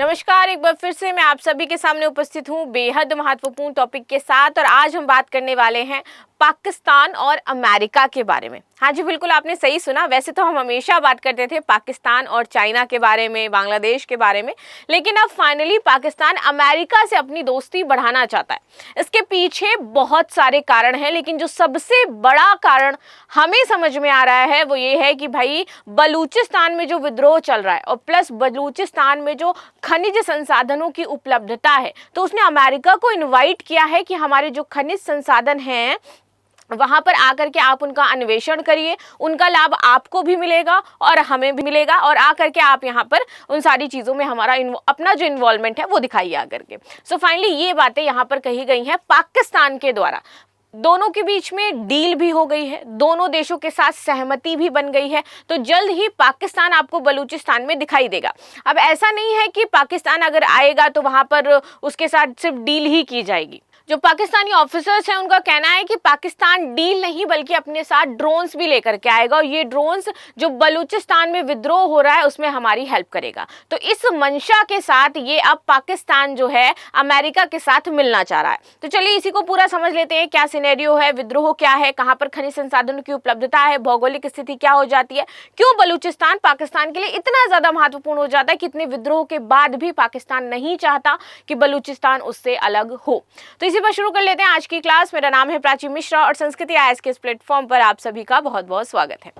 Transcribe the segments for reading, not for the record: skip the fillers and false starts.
नमस्कार, एक बार फिर से मैं आप सभी के सामने उपस्थित हूँ बेहद महत्वपूर्ण टॉपिक के साथ। और आज हम बात करने वाले हैं पाकिस्तान और अमेरिका के बारे में। हाँ जी, बिल्कुल आपने सही सुना। वैसे तो हम हमेशा बात करते थे पाकिस्तान और चाइना के बारे में, बांग्लादेश के बारे में, लेकिन अब फाइनली पाकिस्तान अमेरिका से अपनी दोस्ती बढ़ाना चाहता है। इसके पीछे बहुत सारे कारण हैं, लेकिन जो सबसे बड़ा कारण हमें समझ में आ रहा है वो ये है कि भाई बलूचिस्तान में जो विद्रोह चल रहा है और प्लस बलूचिस्तान में जो खनिज संसाधनों की उपलब्धता है, तो उसने अमेरिका को इनवाइट किया है कि हमारे जो खनिज संसाधन हैं वहां पर आकर के आप उनका अन्वेषण करिए, उनका लाभ आपको भी मिलेगा और हमें भी मिलेगा, और आकर के आप यहाँ पर उन सारी चीज़ों में हमारा अपना जो इन्वॉल्वमेंट है वो दिखाइए आकर के। सो फाइनली ये बातें यहाँ पर कही गई हैं पाकिस्तान के द्वारा। दोनों के बीच में डील भी हो गई है, दोनों देशों के साथ सहमति भी बन गई है, तो जल्द ही पाकिस्तान आपको बलूचिस्तान में दिखाई देगा। अब ऐसा नहीं है कि पाकिस्तान अगर आएगा तो वहां पर उसके साथ सिर्फ डील ही की जाएगी। जो पाकिस्तानी ऑफिसर्स हैं उनका कहना है कि पाकिस्तान डील नहीं बल्कि अपने साथ ड्रोन्स भी लेकर के आएगा, और ये ड्रोन्स जो बलूचिस्तान में विद्रोह हो रहा है उसमें हमारी हेल्प करेगा। तो इस मंशा के साथ ये अब पाकिस्तान जो है अमेरिका के साथ मिलना चाह रहा है। तो चलिए इसी को पूरा समझ लेते हैं, क्या सिनेरियो है, विद्रोह क्या है, कहाँ पर खनिज संसाधनों की उपलब्धता है, भौगोलिक स्थिति क्या हो जाती है, क्यों बलूचिस्तान पाकिस्तान के लिए इतना ज्यादा महत्वपूर्ण हो जाता है, कितने विद्रोह के बाद भी पाकिस्तान नहीं चाहता कि बलूचिस्तान उससे अलग हो। तो इसी पर शुरू कर लेते हैं आज की क्लास। मेरा नाम है प्राची मिश्रा और संस्कृति आईएएस के इस प्लेटफॉर्म पर आप सभी का बहुत बहुत स्वागत है।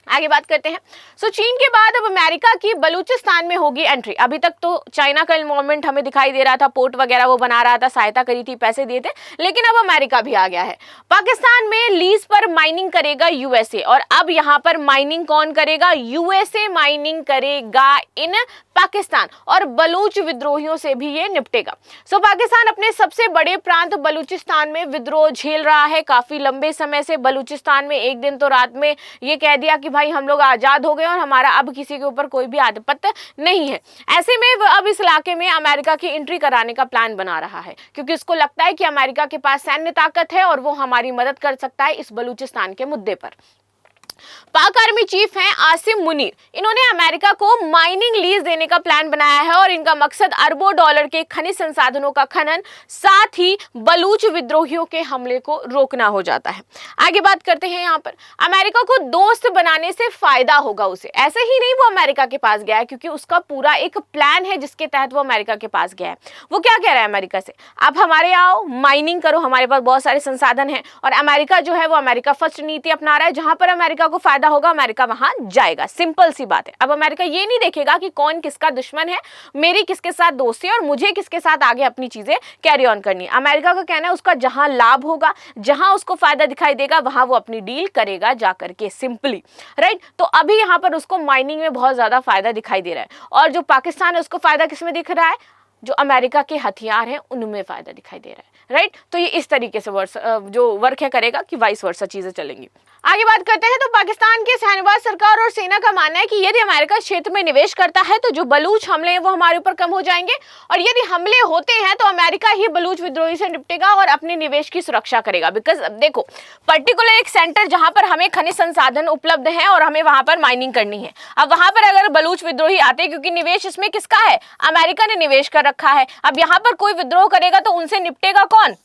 आगे बात करते हैं। चीन के बाद अब अमेरिका की बलूचिस्तान में होगी एंट्री। अभी तक तो चाइना का इन्वॉल्वमेंट हमें दिखाई दे रहा था, पोर्ट वगैरह वो बना रहा था, सहायता करी थी, पैसे दिए थे, लेकिन अब अमेरिका भी आ गया है। पाकिस्तान में लीज पर माइनिंग करेगा यूएसए, और अब यहाँ पर माइनिंग कौन करेगा? यूएसए माइनिंग करेगा इन पाकिस्तान, और बलूच विद्रोहियों से भी ये निपटेगा। पाकिस्तान अपने सबसे बड़े प्रांत बलूचिस्तान में विद्रोह झेल रहा है काफी लंबे समय से। बलूचिस्तान में एक दिन तो रात में ये कह दिया कि भाई हम लोग आजाद हो गए और हमारा अब किसी के ऊपर कोई भी आधिपत्य नहीं है। ऐसे में वो अब इस इलाके में अमेरिका की एंट्री कराने का प्लान बना रहा है, क्योंकि उसको लगता है कि अमेरिका के पास सैन्य ताकत है और वो हमारी मदद कर सकता है इस बलूचिस्तान के मुद्दे पर। पाक आर्मी चीफ हैं आसिम मुनीर, इन्होंने अमेरिका को माइनिंग लीज देने का प्लान बनाया है, और इनका मकसद अरबों डॉलर के खनिज संसाधनों का खनन, साथ ही बलूच विद्रोहियों के हमले को रोकना हो जाता है। आगे बात करते हैं। यहाँ पर अमेरिका को दोस्त बनाने से फायदा होगा उसे। ऐसे ही नहीं वो अमेरिका के पास गया है, क्योंकि उसका पूरा एक प्लान है जिसके तहत वो अमेरिका के पास गया है। वो क्या कह रहा है अमेरिका से? आप हमारे आओ, माइनिंग करो, हमारे पास बहुत सारे संसाधन हैं। और अमेरिका जो है वो अमेरिका फर्स्ट नीति अपना रहा है, जहां पर अमेरिका को फायदा होगा अमेरिका वहां जाएगा। सिंपल सी बात है। अब अमेरिका ये नहीं देखेगा कि कौन किसका दुश्मन है, मेरी किसके साथ दोस्ती है और मुझे किसके साथ आगे अपनी चीजें कैरी ऑन करनी है। अमेरिका का कहना है उसका जहां लाभ होगा, जहां उसको फायदा दिखाई देगा, वहां वो अपनी डील करेगा जाकर के, सिंपली, राइट। तो अभी यहां पर उसको माइनिंग में बहुत ज्यादा फायदा दिखाई दे रहा है, और जो पाकिस्तान है उसको फायदा किसमें दिख रहा है? जो अमेरिका के हथियार हैं उनमें फायदा दिखाई दे रहा है, राइट। तो ये इस तरीके से जो वर्क है करेगा कि वाइस वर्सा चीजें चलेंगी। आगे बात करते हैं। तो पाकिस्तान के सेनाबाज सरकार और सेना का मानना है कि यदि अमेरिका क्षेत्र में निवेश करता है तो जो बलूच हमले हैं वो हमारे ऊपर कम हो जाएंगे, और यदि हमले होते हैं तो अमेरिका ही बलूच विद्रोही से निपटेगा और अपने निवेश की सुरक्षा करेगा। बिकॉज देखो, पर्टिकुलर एक सेंटर जहां पर हमें खनिज संसाधन उपलब्ध है और हमें वहां पर माइनिंग करनी है, अब वहां पर अगर बलूच विद्रोही आते हैं, क्योंकि निवेश इसमें किसका है? अमेरिका ने निवेश कर रखा है। अब यहाँ पर कोई विद्रोह करेगा तो उनसे निपटेगा कौन?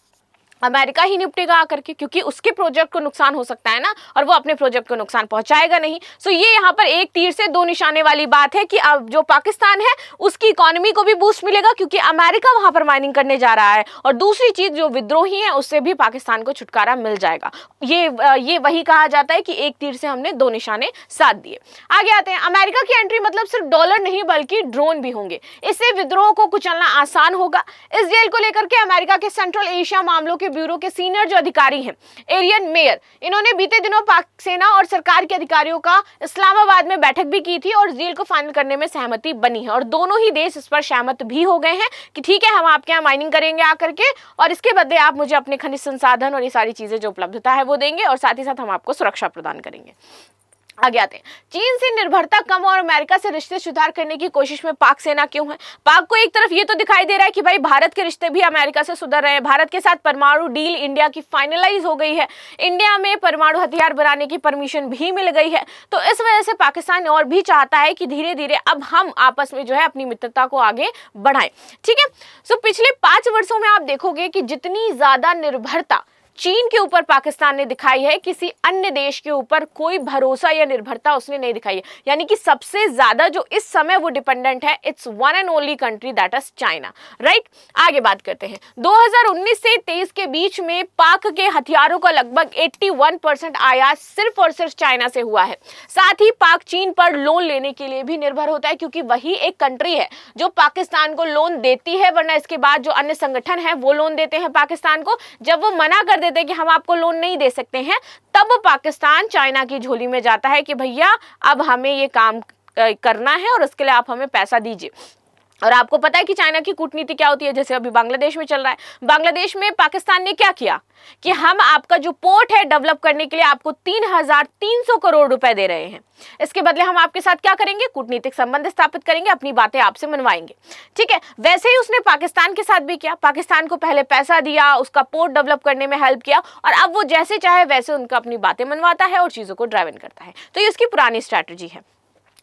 अमेरिका ही निपटेगा आकर के, क्योंकि उसके प्रोजेक्ट को नुकसान हो सकता है ना, और वो अपने प्रोजेक्ट को नुकसान पहुंचाएगा नहीं। सो ये यहाँ पर एक तीर से दो निशाने वाली बात है कि अब जो पाकिस्तान है उसकी इकोनॉमी को भी बूस्ट मिलेगा, क्योंकि अमेरिका वहां पर माइनिंग करने जा रहा है, और दूसरी चीज जो विद्रोही है उससे भी पाकिस्तान को छुटकारा मिल जाएगा। ये वही कहा जाता है कि एक तीर से हमने दो निशाने साध दिए। आगे आते हैं। अमेरिका की एंट्री मतलब सिर्फ डॉलर नहीं बल्कि ड्रोन भी होंगे। इससे विद्रोह को कुचलना आसान होगा। इस डील को लेकर के अमेरिका के सेंट्रल एशिया मामलों के ब्यूरो के सीनियर जो अधिकारी हैं, एरियन मेयर, इन्होंने बीते दिनों पाक सेना और सरकार के अधिकारियों का इस्लामाबाद में बैठक भी की थी, और इस डील को फाइनल करने में सहमति बनी है, और दोनों ही देश इस पर सहमत भी हो गए हैं कि ठीक है, हम आपके यहाँ माइनिंग करेंगे आकर के, और इसके बदले आप मुझे अपने खनिज संसाधन और ये सारी चीजें जो उपलब्धता है वो देंगे, और साथ ही साथ हम आपको सुरक्षा प्रदान करेंगे। आगे आते हैं, चीन से निर्भरता कम और अमेरिका से रिश्ते सुधार करने की कोशिश में पाक सेना क्यों है? पाक को एक तरफ ये तो दिखाई दे रहा है कि भाई भारत के रिश्ते भी अमेरिका से सुधर रहे हैं, भारत के साथ परमाणु डील इंडिया की फाइनलाइज हो गई है, इंडिया में परमाणु हथियार बनाने की परमिशन भी मिल गई है। तो इस वजह से पाकिस्तान और भी चाहता है कि धीरे धीरे अब हम आपस में जो है अपनी मित्रता को आगे बढ़ाएं। ठीक है, सो पिछले 5 वर्षों में आप देखोगे कि जितनी ज्यादा निर्भरता चीन के ऊपर पाकिस्तान ने दिखाई है, किसी अन्य देश के ऊपर कोई भरोसा या निर्भरता उसने नहीं दिखाई है। यानी कि सबसे ज्यादा जो इस समय वो डिपेंडेंट है, it's one and only country, that is China, right. आगे बात करते हैं, 2019 से 23 के बीच में पाक के हथियारों का लगभग 81% आयात सिर्फ और सिर्फ चाइना से हुआ है। साथ ही पाक चीन पर लोन लेने के लिए भी निर्भर होता है, क्योंकि वही एक कंट्री है जो पाकिस्तान को लोन देती है, वरना इसके बाद जो अन्य संगठन है वो लोन देते हैं पाकिस्तान को। जब वो मना कर देते हैं कि हम आपको लोन नहीं दे सकते हैं, तब पाकिस्तान चाइना की झोली में जाता है कि भैया अब हमें ये काम करना है और उसके लिए आप हमें पैसा दीजिए। और आपको पता है कि चाइना की कूटनीति क्या होती है, जैसे अभी बांग्लादेश में चल रहा है। बांग्लादेश में पाकिस्तान ने क्या किया कि हम आपका जो पोर्ट है डेवलप करने के लिए आपको 3,300 करोड़ रुपए दे रहे हैं, इसके बदले हम आपके साथ क्या करेंगे, कूटनीतिक संबंध स्थापित करेंगे, अपनी बातें आपसे मनवाएंगे। ठीक है, वैसे ही उसने पाकिस्तान के साथ भी किया, पाकिस्तान को पहले पैसा दिया, उसका पोर्ट डेवलप करने में हेल्प किया, और अब वो जैसे चाहे वैसे उनका अपनी बातें मनवाता है और चीजों को ड्राइव इन करता है। तो ये उसकी पुरानी स्ट्रैटेजी है,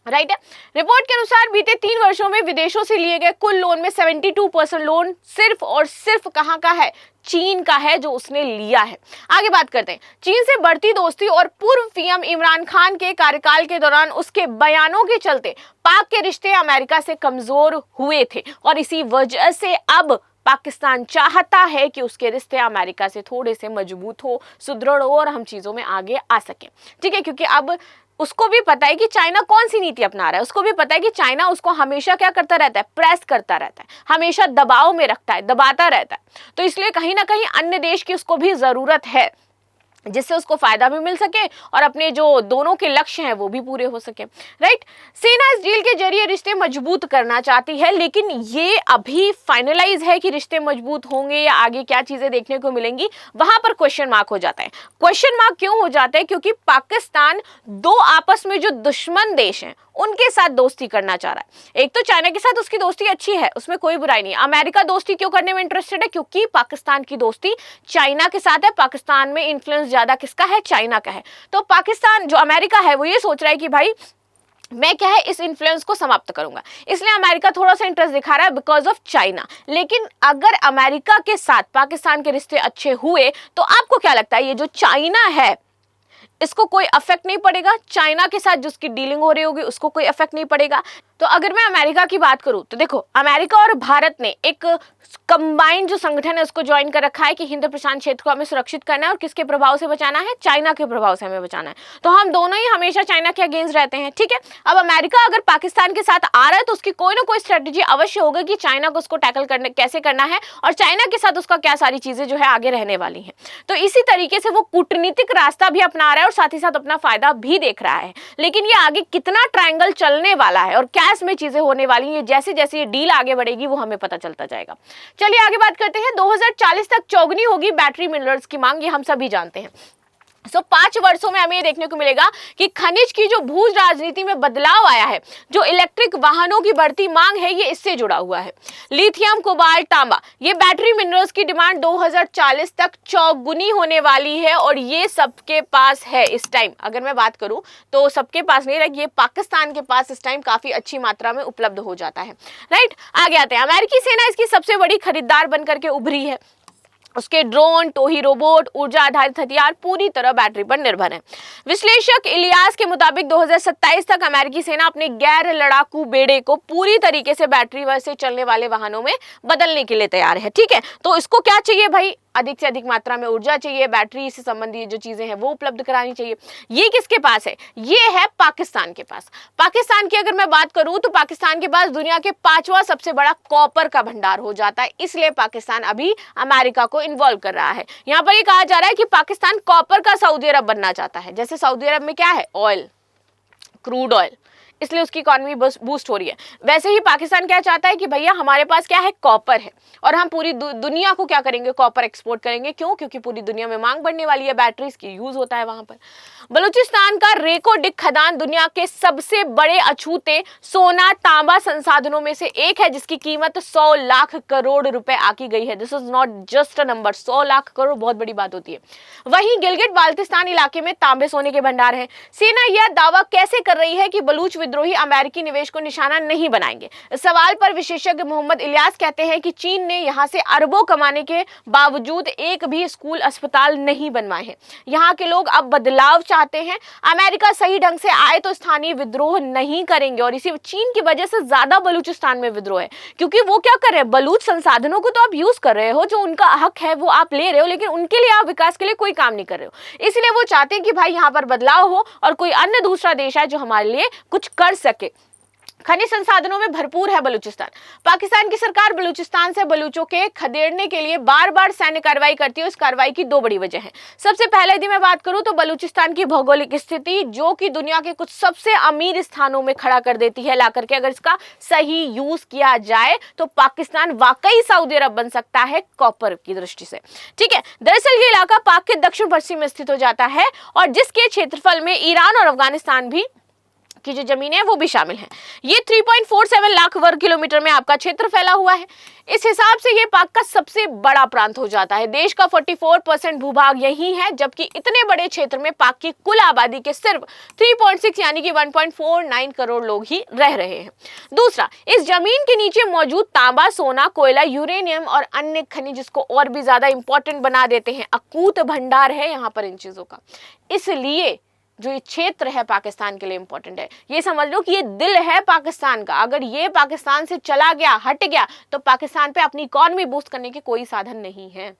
राइट है। रिपोर्ट के अनुसार बीते 3 वर्षों में विदेशों से लिए गए कुल लोन में 72% लोन सिर्फ और सिर्फ कहां का है, चीन का है, जो उसने लिया है। आगे बात करते हैं, चीन से बढ़ती दोस्ती और पूर्व पीएम इमरान खान के कार्यकाल के दौरान उसके बयानों के चलते पाक के रिश्ते अमेरिका से कमजोर हुए थे, और इसी वजह से अब पाकिस्तान चाहता है कि उसके रिश्ते अमेरिका से थोड़े से मजबूत हो, सुदृढ़ हो और हम चीजों में आगे आ सके। ठीक है, क्योंकि अब उसको भी पता है कि चाइना कौन सी नीति अपना रहा है, उसको भी पता है कि चाइना उसको हमेशा क्या करता रहता है, प्रेस करता रहता है, हमेशा दबाव में रखता है, दबाता रहता है। तो इसलिए कहीं ना कहीं अन्य देश की उसको भी जरूरत है, जिससे उसको फायदा भी मिल सके और अपने जो दोनों के लक्ष्य हैं वो भी पूरे हो सके, राइट। सेना इस डील के जरिए रिश्ते मजबूत करना चाहती है, लेकिन ये अभी फाइनलाइज है कि रिश्ते मजबूत होंगे या आगे क्या चीजें देखने को मिलेंगी, वहां पर क्वेश्चन मार्क हो जाता है। क्वेश्चन मार्क क्यों हो जाता है, क्योंकि पाकिस्तान दो आपस में जो दुश्मन देश हैं उनके साथ दोस्ती करना चाह रहा है। एक तो चाइना के साथ उसकी दोस्ती अच्छी है, उसमें कोई बुराई नहीं। अमेरिका दोस्ती क्यों करने में इंटरेस्टेड है, क्योंकि पाकिस्तान की दोस्ती चाइना के साथ है, पाकिस्तान में इन्फ्लुएंस ज्यादा किसका है, चाइना का है। तो पाकिस्तान जो अमेरिका है वो ये सोच रहा है कि भाई मैं क्या है इस इन्फ्लुएंस को समाप्त करूंगा, इसलिए अमेरिका थोड़ा सा इंटरेस्ट दिखा रहा है बिकॉज ऑफ चाइना। लेकिन अगर अमेरिका के साथ पाकिस्तान के रिश्ते अच्छे हुए तो आपको क्या लगता है ये जो चाइना है इसको कोई अफेक्ट नहीं पड़ेगा, चाइना के साथ जिसकी डीलिंग हो रही होगी उसको कोई अफेक्ट नहीं पड़ेगा। तो अगर मैं अमेरिका की बात करूं तो देखो, अमेरिका और भारत ने एक कंबाइंड जो संगठन है उसको ज्वाइन कर रखा है कि हिंद प्रशांत क्षेत्र को हमें सुरक्षित करना है और किसके प्रभाव से बचाना है, चाइना के प्रभाव से हमें बचाना है। तो हम दोनों ही हमेशा चाइना के अगेंस्ट रहते हैं, ठीक है। अब अमेरिका अगर पाकिस्तान के साथ आ रहा है तो उसकी कोई ना कोई स्ट्रेटेजी अवश्य होगा कि चाइना को उसको टैकल करने कैसे करना है और चाइना के साथ उसका क्या सारी चीजें जो है आगे रहने वाली हैं। तो इसी तरीके से वो कूटनीतिक रास्ता भी अपना रहा है और साथ ही साथ अपना फायदा भी देख रहा है। लेकिन ये आगे कितना ट्रायंगल चलने वाला है और क्या इसमें चीजें होने वाली है, जैसे जैसे ये डील आगे बढ़ेगी वो हमें पता चलता जाएगा। चलिए आगे बात करते हैं। 2040 तक चौगुनी होगी बैटरी मिनरल्स की मांग, ये हम सभी जानते हैं। 5 वर्षों में हमें ये देखने को मिलेगा कि खनिज की जो भू राजनीति में बदलाव आया है, जो इलेक्ट्रिक वाहनों की बढ़ती मांग है, ये इससे जुड़ा हुआ है। लिथियम, कोबाल्ट, तांबा, ये बैटरी मिनरल्स की डिमांड 2040 तक चौगुनी होने वाली है और ये सबके पास है इस टाइम। अगर मैं बात करूं तो सबके पास नहीं, ये पाकिस्तान के पास इस टाइम काफी अच्छी मात्रा में उपलब्ध हो जाता है, राइट। आगे आते हैं, अमेरिकी सेना इसकी सबसे बड़ी खरीदार बनकर के उभरी है। उसके ड्रोन, टोही रोबोट, ऊर्जा आधारित हथियार पूरी तरह बैटरी पर निर्भर है। विश्लेषक इलियास के मुताबिक 2027 तक अमेरिकी सेना अपने गैर लड़ाकू बेड़े को पूरी तरीके से बैटरी से चलने वाले वाहनों में बदलने के लिए तैयार है, ठीक है। तो इसको क्या चाहिए भाई, अधिक से अधिक मात्रा में ऊर्जा चाहिए, बैटरी से संबंधित जो चीजें हैं वो उपलब्ध करानी चाहिए। ये किसके पास है, ये है पाकिस्तान के पास। पाकिस्तान की अगर मैं बात करूं तो पाकिस्तान के पास दुनिया के 5वां सबसे बड़ा कॉपर का भंडार हो जाता है, इसलिए पाकिस्तान अभी अमेरिका को इन्वॉल्व कर रहा है। यहां पर ये कहा जा रहा है कि पाकिस्तान कॉपर का सऊदी अरब बनना चाहता है। जैसे सऊदी अरब में क्या है, ऑयल, क्रूड ऑयल, इसलिए उसकी इकोनॉमी बूस्ट हो रही है। वैसे ही पाकिस्तान क्या चाहता है कि भैया हमारे पास क्या है, कॉपर है, और हम पूरी दुनिया को क्या करेंगे, कॉपर एक्सपोर्ट करेंगे। क्यों? क्योंकि पूरी दुनिया में मांग बढ़ने वाली है, बैटरीज की यूज होता है वहां पर। बलूचिस्तान का रेको डिक खदान दुनिया के सबसे बड़े अछूते सोना तांबा संसाधनों में से एक है, जिसकी कीमत 100 लाख करोड़ रुपए आकी गई है। This is not just a number, 100 lakh crore बहुत बड़ी बात होती है। वहीं गिलगिट बाल्टिस्तान इलाके में तांबे सोने के भंडार हैं। सेना यह दावा कैसे कर रही है कि बलूच विद्रोही अमेरिकी निवेश को निशाना नहीं बनाएंगे? इस सवाल पर विशेषज्ञ मोहम्मद इलियास कहते हैं कि चीन ने यहां से अरबों कमाने के बावजूद एक भी स्कूल अस्पताल नहीं बनवाए हैं। यहां के लोग अब बदलाव चाहते हैं। अमेरिका सही ढंग से आए तो स्थानीय विद्रोह नहीं करेंगे, और इसी चीन की वजह से ज्यादा बलूचिस्तान में विद्रोह है, क्योंकि वो क्या कर रहे हैं, बलूच संसाधनों को तो आप यूज कर रहे हो, जो उनका हक है वो आप ले रहे हो, लेकिन उनके लिए आप विकास के लिए कोई काम नहीं कर रहे हो। इसलिए वो चाहते हैं कि भाई यहाँ पर बदलाव हो और कोई अन्य दूसरा देश है जो हमारे लिए कुछ कर सके। खनिज संसाधनों में भरपूर है बलूचिस्तान। पाकिस्तान की सरकार बलूचिस्तान से बलूचों के खदेड़ने के लिए बार बार सैन्य कार्रवाई करती है। इस कार्रवाई की दो बड़ी वजह है। सबसे पहले यदि मैं बात करूं तो बलूचिस्तान की भौगोलिक स्थिति, जो कि दुनिया के कुछ सबसे अमीर स्थानों में खड़ा कर देती है लाकर के। अगर इसका सही यूज किया जाए तो पाकिस्तान वाकई सऊदी अरब बन सकता है कॉपर की दृष्टि से। ठीक है, दरअसल ये इलाका पाक के दक्षिण पश्चिम में स्थित हो जाता है, और जिसके क्षेत्रफल में ईरान और अफगानिस्तान भी की जो जमीन है वो भी शामिल है। ये 3.47 लाख वर्ग किलोमीटर में आपका क्षेत्र फैला हुआ है। इस हिसाब से ये पाक का सबसे बड़ा प्रांत हो जाता है। देश का 44% भूभाग यही है, जबकि इतने बड़े क्षेत्र में पाक की कुल आबादी के सिर्फ 3.6 यानी कि 1.49 करोड़ लोग ही रह रहे हैं। दूसरा, इस जमीन के नीचे मौजूद तांबा, सोना, कोयला, यूरेनियम और अन्य खनिज इसको और भी ज्यादा इंपॉर्टेंट बना देते हैं। अकूत भंडार है यहाँ पर इन चीजों का। इसलिए जो ये क्षेत्र है पाकिस्तान के लिए इंपॉर्टेंट है। ये समझ लो कि ये दिल है पाकिस्तान का। अगर ये पाकिस्तान से चला गया, हट गया, तो पाकिस्तान पे अपनी इकोनॉमी बूस्ट करने के कोई साधन नहीं है।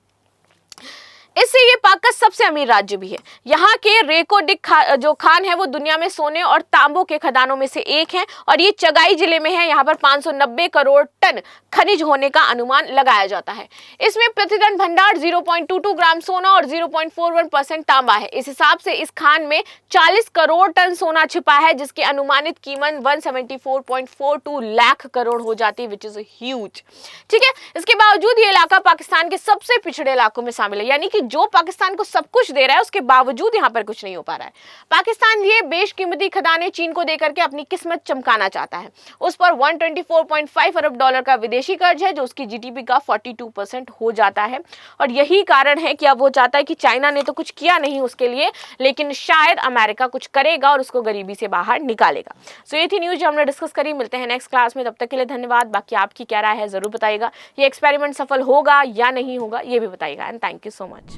इससे ये पाक का सबसे अमीर राज्य भी है। यहाँ के रेको डिक जो खान है वो दुनिया में सोने और तांबों के खदानों में से एक है, और ये चगाई जिले में है। यहाँ पर 590 करोड़ टन खनिज होने का अनुमान लगाया जाता है। इसमें प्रतिटन भंडार 0.22 ग्राम सोना और 0.41% तांबा है। इस हिसाब से इस खान में 40 करोड़ टन सोना छिपा है, जिसकी अनुमानित कीमत 174.42 लाख करोड़ हो जाती है, विच इज ह्यूज। ठीक है, इसके बावजूद ये इलाका पाकिस्तान के सबसे पिछड़े इलाकों में शामिल है, यानी कि जो पाकिस्तान को सब कुछ दे रहा है उसके बावजूद यहाँ पर कुछ नहीं हो पा रहा है। पाकिस्तान ये बेशकीमती खदानें चीन को देकर के अपनी किस्मत चमकाना चाहता है। उस पर 124.5 अरब डॉलर का विदेशी कर्ज है, जो उसकी जीडीपी का 42% हो जाता है। और यही कारण है कि अब वो चाहता है कि चाइना ने तो कुछ किया नहीं उसके लिए, लेकिन शायद अमेरिका कुछ करेगा और उसको गरीबी से बाहर निकालेगा। सो ये थी न्यूज जो हमने डिस्कस करी। मिलते हैं नेक्स्ट क्लास में, तब तक के लिए धन्यवाद। बाकी आपकी क्या राय है जरूर बताइएगा। ये एक्सपेरिमेंट सफल होगा या नहीं होगा ये भी बताइएगा। And thank you so much.